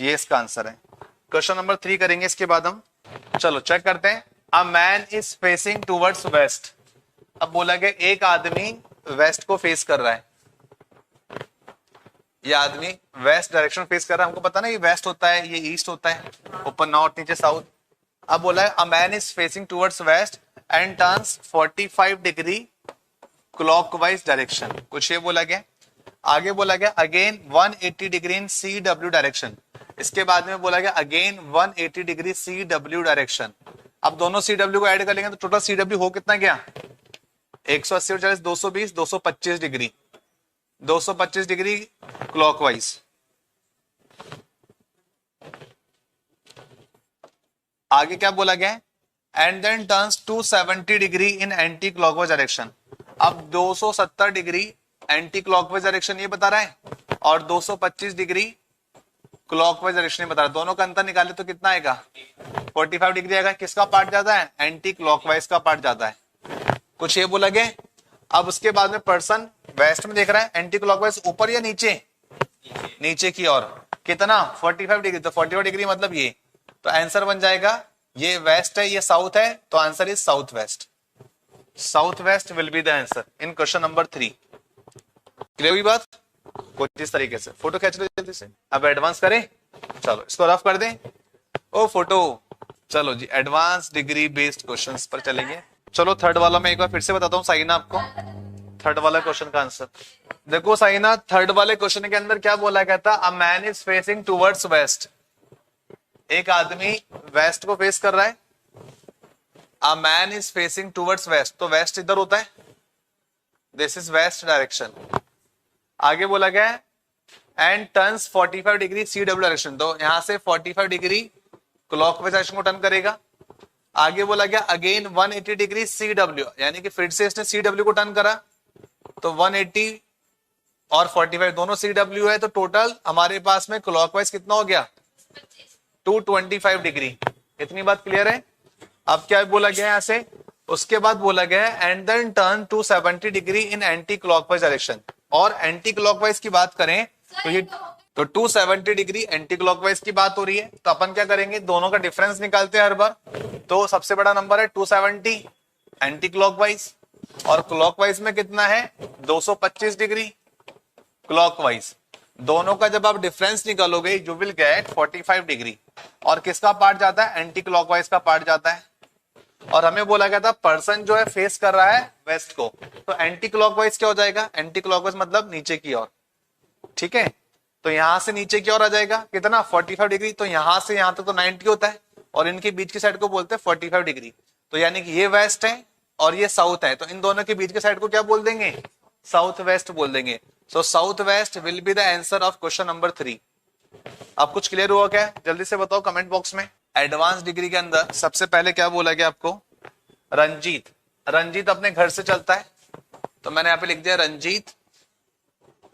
ये इसका आंसर है। क्वेश्चन नंबर 3 करेंगे इसके बाद हम। चलो चेक करते हैं। A man is facing towards west. अब बोला गया एक आदमी वेस्ट को फेस कर रहा है, ये आदमी वेस्ट डायरेक्शन फेस कर रहा है। हमको पता ना ये वेस्ट होता है, ये ईस्ट होता है, ऊपर नॉर्थ नीचे साउथ। अब बोला है a man is facing towards west and turns 45 degree clockwise direction, कुछ ये बोला गया। आगे बोला गया again 180 degree in C W direction. इसके बाद में बोला गया again 180 degree C W direction. अब दोनों सी डब्ल्यू को ऐड कर लेंगे तो टोटल सी डब्ल्यू हो कितना गया? 180 और 40 220, 225 डिग्री, 225 डिग्री क्लॉकवाइज। आगे क्या बोला गया? And then turns 270 degree in anti clockwise direction. अब 270 डिग्री एंटी क्लॉकवाइज डायरेक्शन ये बता रहा है और 225 डिग्री क्लॉकवाइज डायरेक्शन बता रहा है। दोनों का अंतर निकाले तो कितना आएगा? 45 डिग्री आएगा। किसका पार्ट ज्यादा है? एंटी क्लॉकवाइज का पार्ट ज्यादा है, कुछ ये बोला गया। अब उसके बाद में पर्सन वेस्ट में देख रहा है, एंटी क्लॉकवाइज ऊपर या नीचे? नीचे की ओर। कितना? 45 डिग्री। तो 45 डिग्री मतलब ये, तो आंसर बन जाएगा ये वेस्ट है ये साउथ है, तो answer is south west. South west will be the answer in question number 3। Clear हुई बात? कुछ इस तरीके से फोटो खींच लो जल्दी से। अब एडवांस करें, चलो इसको रफ कर दें। ओ फोटो, चलो जी एडवांस डिग्री बेस्ड क्वेश्चंस पर चलेंगे। चलो थर्ड वाला मैं एक बार फिर से बताता हूँ साइना आपको, थर्ड वाला क्वेश्चन का आंसर देखो। साइना थर्ड वाले क्वेश्चन के अंदर क्या बोला गया था? A man is facing towards west. एक आदमी वेस्ट को फेस कर रहा है। A man is facing towards west, तो वेस्ट इधर होता है, दिस इज वेस्ट डायरेक्शन। आगे बोला गया and turns 45 degree C W direction, तो यहां से 45 डिग्री क्लॉकवाइज डायरेक्शन को टर्न करेगा। आगे बोला गया अगेन 180 डिग्री सी डब्ल्यू, यानी कि फिर से इसने सी डब्ल्यू को टर्न करा, तो 180 और 45 दोनों सी डब्ल्यू है, तो टोटल हमारे पास में क्लॉकवाइज कितना हो गया? 225 डिग्री। इतनी बात क्लियर है? अब क्या बोला गया यहां से? उसके बाद बोला गया and then turn 270 degree in anti clockwise direction. और एंटी क्लॉकवाइज की बात करें तो ये तो 270 डिग्री एंटी क्लॉकवाइज की बात हो रही है, तो अपन क्या करेंगे? दोनों का डिफरेंस निकालते हैं हर बार। तो सबसे बड़ा नंबर है 270 एंटी क्लॉकवाइज, और क्लॉकवाइज में कितना है? 225 डिग्री क्लॉकवाइज। दोनों का जब आप डिफरेंस निकालोगे यू विल गेट 45 डिग्री। और किसका पार्ट जाता है? एंटी क्लॉकवाइज का पार्ट जाता है। और हमें बोला गया था पर्सन जो है फेस कर रहा है वेस्ट को, तो एंटी क्लॉकवाइज क्या हो जाएगा? एंटी क्लॉकवाइज मतलब नीचे की ओर, ठीक है। तो यहां से नीचे की ओर आ जाएगा कितना? 45 डिग्री। तो यहां से यहां तक तो 90 होता है, और इनके बीच की साइड को बोलते हैं 45 डिग्री। तो यानी कि ये वेस्ट है और ये साउथ है, तो इन दोनों के बीच के साइड को क्या बोल देंगे? साउथ वेस्ट बोल देंगे। So south west will be the answer of question number 3। अब कुछ क्लियर हुआ क्या? जल्दी से बताओ कमेंट बॉक्स में। एडवांस डिग्री के अंदर सबसे पहले क्या बोला गया आपको? रंजीत। रंजीत अपने घर से चलता है, तो मैंने यहाँ पे लिख दिया Ranjit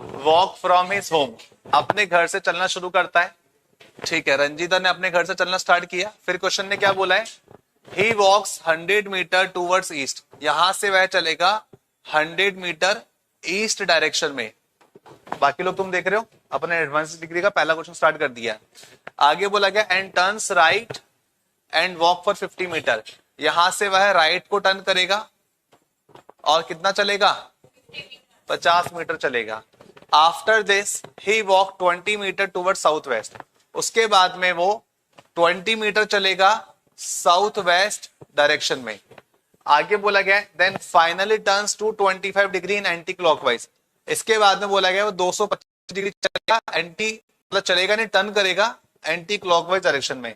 walk from his home, अपने घर से चलना शुरू करता है। ठीक है, रंजीता ने अपने घर से चलना स्टार्ट किया। फिर क्वेश्चन ने क्या बोला है? ही वॉक्स 100 मीटर टूवर्ड्स ईस्ट, यहां से वह चलेगा 100 मीटर ईस्ट डायरेक्शन में। बाकी लोग तुम देख रहे हो, अपने एडवांस डिग्री का पहला क्वेश्चन स्टार्ट कर दिया। आगे बोला गया and turns right and walk for 50 metre, यहां से वह राइट को टर्न करेगा और कितना चलेगा? 50 मीटर चलेगा। After this he walk 20 metre toward south west, उसके बाद में वो 20 मीटर चलेगा साउथ वेस्ट डायरेक्शन में। आगे बोला गया then finally turns to 25 degree in anti clockwise, इसके बाद में बोला गया वो 225 डिग्री चलेगा, एंटी मतलब चलेगा नहीं, टर्न करेगा एंटी क्लॉकवाइज डायरेक्शन में।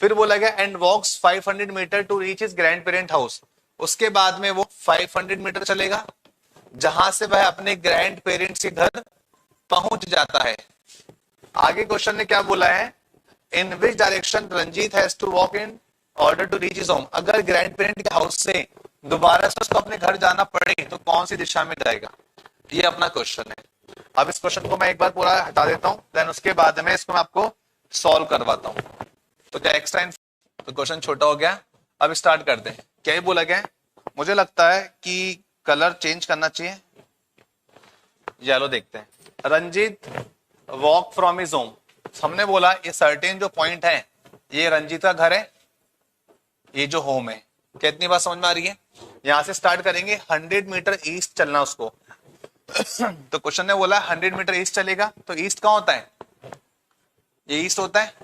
फिर बोला गया and walks 500 metre to reach his grand parent house, उसके बाद में वो 500 मीटर चलेगा, जहां से वह अपने ग्रैंड पेरेंट्स के घर पहुंच जाता है। आगे क्वेश्चन ने क्या बोला है? In which direction Ranjit has to walk in order to reach his home, अगर ग्रैंड पेरेंट के हाउस से दोबारा से उसको अपने घर जाना पड़े तो कौन सी दिशा में जाएगा? ये अपना क्वेश्चन है। अब इस क्वेश्चन को मैं एक बार पूरा हटा देता हूं, देन उसके बाद में इसको मैं आपको सॉल्व करवाता हूं। तो क्या एक्स्ट्रा तो क्वेश्चन छोटा हो गया। अब स्टार्ट करते हैं। क्या ही बोला गया? मुझे लगता है कि कलर चेंज करना चाहिए, येलो देखते हैं। Ranjit walk from his home, हमने बोला ये सर्टेन जो पॉइंट है ये रंजीत का घर है, ये जो होम है। कितनी बात समझ में आ रही है? यहां से स्टार्ट करेंगे, 100 मीटर ईस्ट चलना उसको। तो क्वेश्चन ने बोला 100 मीटर ईस्ट चलेगा, तो ईस्ट कहां होता है? ये ईस्ट होता है,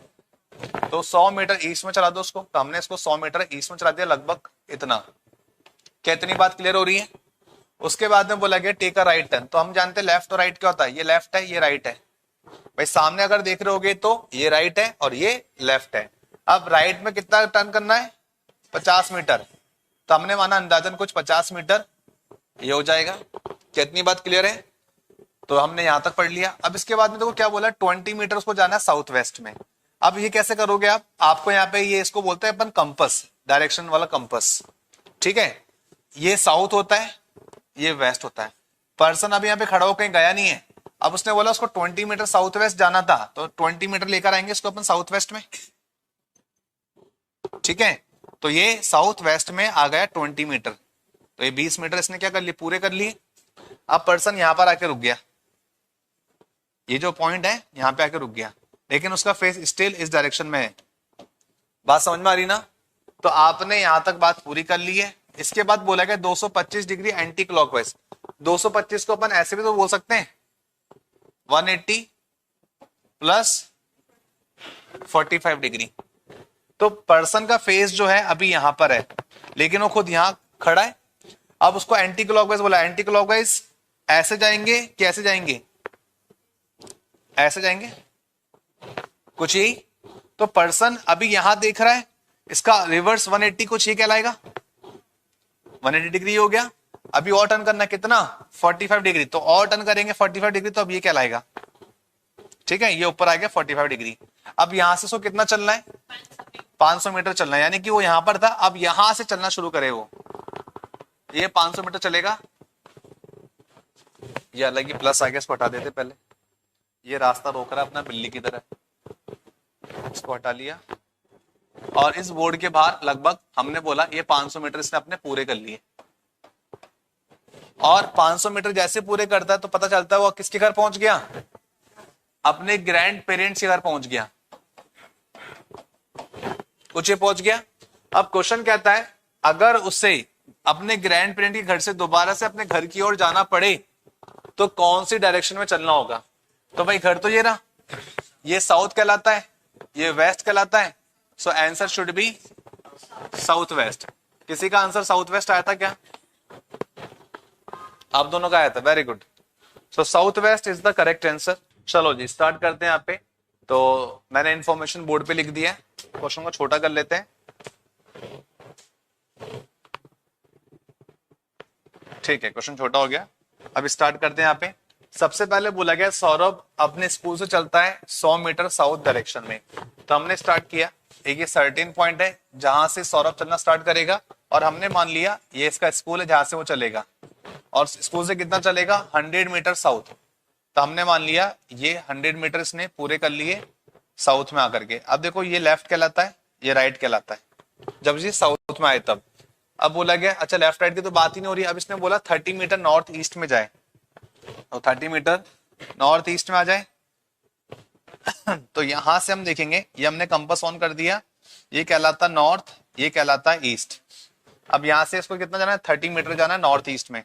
तो 100 मीटर ईस्ट में चला दो उसको। तो हमने इसको 100 मीटर ईस्ट में चला दिया, लगभग इतना। क्या इतनी बात क्लियर हो रही है? उसके बाद में बोला गया टेक अ राइट टर्न, तो हम जानते हैं लेफ्ट और राइट क्या होता है, ये लेफ्ट है ये राइट है। भाई सामने अगर देख रहे होगे तो ये राइट है और ये लेफ्ट है। अब राइट में कितना टर्न करना है? 50 मीटर, तो हमने माना अंदाजन कुछ 50 मीटर ये हो जाएगा। कितनी बात क्लियर है? तो हमने यहां तक पढ़ लिया। अब इसके बाद में देखो क्या बोला, 20 मीटर उसको जाना है साउथ वेस्ट में। अब ये कैसे करोगे आप? आपको यहाँ पे ये इसको बोलते हैं अपन कंपस, डायरेक्शन वाला कंपस। ठीक है, ये साउथ होता है, ये वेस्ट होता है। पर्सन अभी यहाँ पे खड़ा होकर कहीं गया नहीं है, अब उसने बोला उसको 20 मीटर साउथ वेस्ट जाना था, तो 20 मीटर लेकर आएंगे इसको अपन साउथ वेस्ट में। ठीक है, तो ये साउथ वेस्ट में आ गया 20 मीटर, तो ये 20 मीटर इसने क्या कर लिए? पूरे कर लिए। अब पर्सन यहां पर आके रुक गया, ये जो पॉइंट है यहां पे आके रुक गया, लेकिन उसका फेस स्टिल इस डायरेक्शन में है। बात समझ में आ रही ना? तो आपने यहां तक बात पूरी कर ली है। इसके बाद बोला गया 225 डिग्री एंटी क्लॉकवाइज। 225 को अपन ऐसे भी तो बोल सकते हैं 180 प्लस 45 डिग्री। तो पर्सन का फेस जो है अभी यहां पर है, लेकिन वो खुद यहां खड़ा है। अब उसको एंटी क्लॉकवाइज बोला, एंटी क्लॉकवाइज ऐसे जाएंगे कि ऐसे जाएंगे? ऐसे जाएंगे कुछ यही। तो पर्सन अभी यहां देख रहा है, इसका रिवर्स 180 कुछ ये कहलाएगा, 180 डिग्री हो गया। अभी और टर्न करना कितना? 45 डिग्री, तो और टर्न करेंगे 45 डिग्री, तो अब ये कहलाएगा। ठीक है, ये ऊपर आ गया 45 डिग्री। अब यहां से सो कितना चलना है? 500 मीटर चलना है, यानी कि वो यहां पर था, अब यहां से चलना शुरू करे वो, ये 500 मीटर चलेगा। ये अलग ही प्लस आ गया, इसको हटा देते पहले। ये रास्ता रोक रहा है अपना बिल्ली की तरह, इसको हटा लिया। और इस बोर्ड के बाहर लगभग हमने बोला ये 500 मीटर इसने अपने पूरे कर लिए। और 500 मीटर जैसे पूरे करता है तो पता चलता है वो किसके घर पहुंच गया? अपने ग्रैंड पेरेंट्स के घर पहुंच गया, कुछ पहुंच गया। अब क्वेश्चन कहता है अगर उसे अपने ग्रैंड पेरेंट के घर से दोबारा से अपने घर की ओर जाना पड़े तो कौन सी डायरेक्शन में चलना होगा? तो भाई घर तो ये रहा, ये साउथ कहलाता है, ये वेस्ट कहलाता है, so answer should be south west. किसी का आंसर साउथ वेस्ट आया था क्या? आप दोनों का आया था, very good. So south waste is the correct answer. चलो जी स्टार्ट करते हैं यहाँ पे। तो मैंने इंफॉर्मेशन बोर्ड पे लिख दिया है, क्वेश्चन को छोटा कर लेते हैं। ठीक है, क्वेश्चन छोटा हो गया। अब स्टार्ट करते हैं। यहाँ पे सबसे पहले बोला गया सौरभ अपने स्कूल से चलता है 100 मीटर साउथ डायरेक्शन में। तो हमने स्टार्ट किया, एक ये सर्टेन पॉइंट है जहां से सौरभ चलना स्टार्ट करेगा, और हमने मान लिया ये इसका स्कूल है जहां से वो चलेगा, और स्कूल से कितना चलेगा 100 मीटर साउथ। तो हमने मान लिया ये 100 मीटर इसने पूरे कर लिए साउथ में आकर के। अब देखो ये लेफ्ट कहलाता है, ये राइट कहलाता है जब ये साउथ में आए तब। अब बोला गया अच्छा लेफ्ट राइट की तो बात ही नहीं हो रही, अब इसने बोला 30 मीटर नॉर्थ ईस्ट में जाए, तो 30 मीटर नॉर्थ ईस्ट में आ जाए। तो यहां से हम देखेंगे, ये हमने कंपास ऑन कर दिया, ये कहलाता नॉर्थ, ये कहलाता है ईस्ट। अब यहां से इसको कितना जाना है 30 मीटर जाना है नॉर्थ ईस्ट में।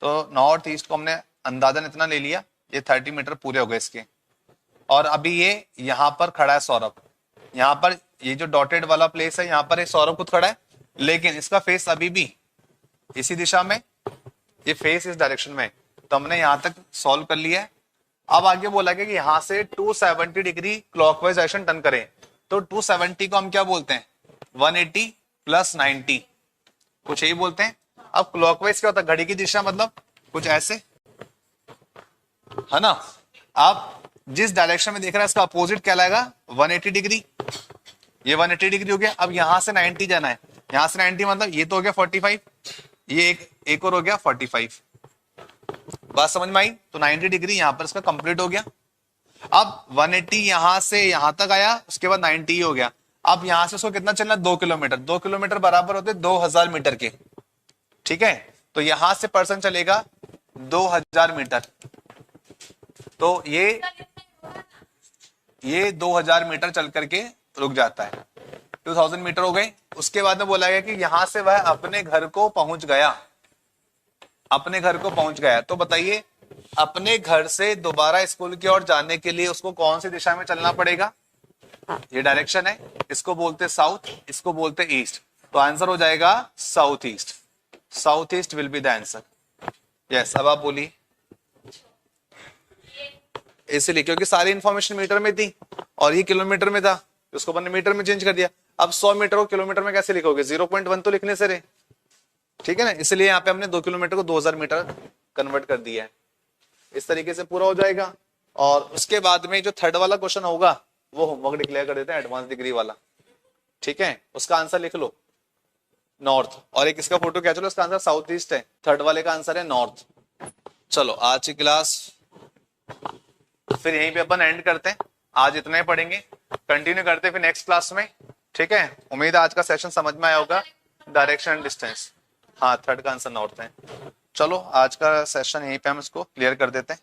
तो नॉर्थ ईस्ट को हमने अंदाजन इतना ले लिया, ये 30 मीटर पूरे हो गए इसके। और अभी ये यहाँ पर खड़ा है सौरभ, यहाँ पर ये जो डॉटेड वाला प्लेस है यहाँ पर सौरभ खुद खड़ा है, लेकिन इसका फेस अभी भी इसी दिशा में, ये फेस इस डायरेक्शन में। तो हमने यहाँ तक सॉल्व कर लिया है। अब आगे बोला गया कि यहाँ से 270 डिग्री क्लॉकवाइज डायरेक्शन टर्न करें। तो 270 को हम क्या बोलते हैं 180 प्लस 90, कुछ यही बोलते हैं। अब क्लॉकवाइज क्या होता है, घड़ी की दिशा, मतलब कुछ ऐसे, है ना। आप जिस डायरेक्शन में देख रहे हैं इसका अपोजिट कहलाएगा 180 डिग्री, ये 180 डिग्री हो गया। अब यहां से 90 जाना है, यहां से 90 मतलब ये तो हो गया 45, ये एक और हो गया 45। बात समझ में आई। तो 90 डिग्री यहां पर इसका कंप्लीट हो गया। अब 180 यहां से यहां तक आया, उसके बाद 90 हो गया। अब यहां से उसको कितना चलना, 2 किलोमीटर। 2 किलोमीटर बराबर होते 2000 मीटर के, ठीक है। तो यहां से पर्सन चलेगा 2000 मीटर। तो ये 2000 मीटर चल करके रुक जाता है, 2000 मीटर हो गए। उसके बाद में बोला गया कि यहां से वह अपने घर को पहुंच गया, अपने घर को पहुंच गया। तो बताइए अपने घर से दोबारा स्कूल की ओर जाने के लिए उसको कौन सी दिशा में चलना पड़ेगा, ये डायरेक्शन है, इसको बोलते साउथ, इसको बोलते ईस्ट। तो आंसर हो जाएगा south east, south east will be the answer. Yes, अब आप बोलिए। इसलिए क्योंकि सारी इंफॉर्मेशन मीटर में थी और ये किलोमीटर में था, उसको मैंने मीटर में चेंज कर दिया। अब 100 मीटर को किलोमीटर में कैसे लिखोगे, 0.1 तो लिखने से रहे, ठीक है ना। इसलिए यहाँ पे हमने 2 किलोमीटर को 2000 मीटर कन्वर्ट कर दिया है। इस तरीके से पूरा हो जाएगा। और उसके बाद में जो थर्ड वाला क्वेश्चन होगा वो होमवर्क डिक्लेयर कर देते हैं, एडवांस डिग्री वाला, ठीक है। उसका आंसर लिख लो नॉर्थ, और एक इसका फोटो खींच लो, इसका आंसर साउथ ईस्ट है, थर्ड वाले का आंसर है नॉर्थ। चलो आज की क्लास फिर यहीं पे अपन एंड करते हैं, आज इतना ही पढ़ेंगे, कंटिन्यू करते हैं फिर नेक्स्ट क्लास में, ठीक है। उम्मीद है आज का सेशन समझ में आया होगा। डायरेक्शन एंड डिस्टेंस, हाँ थर्ड का आंसर नॉर्थ है। चलो आज का सेशन यहीं पे हम इसको क्लियर कर देते हैं।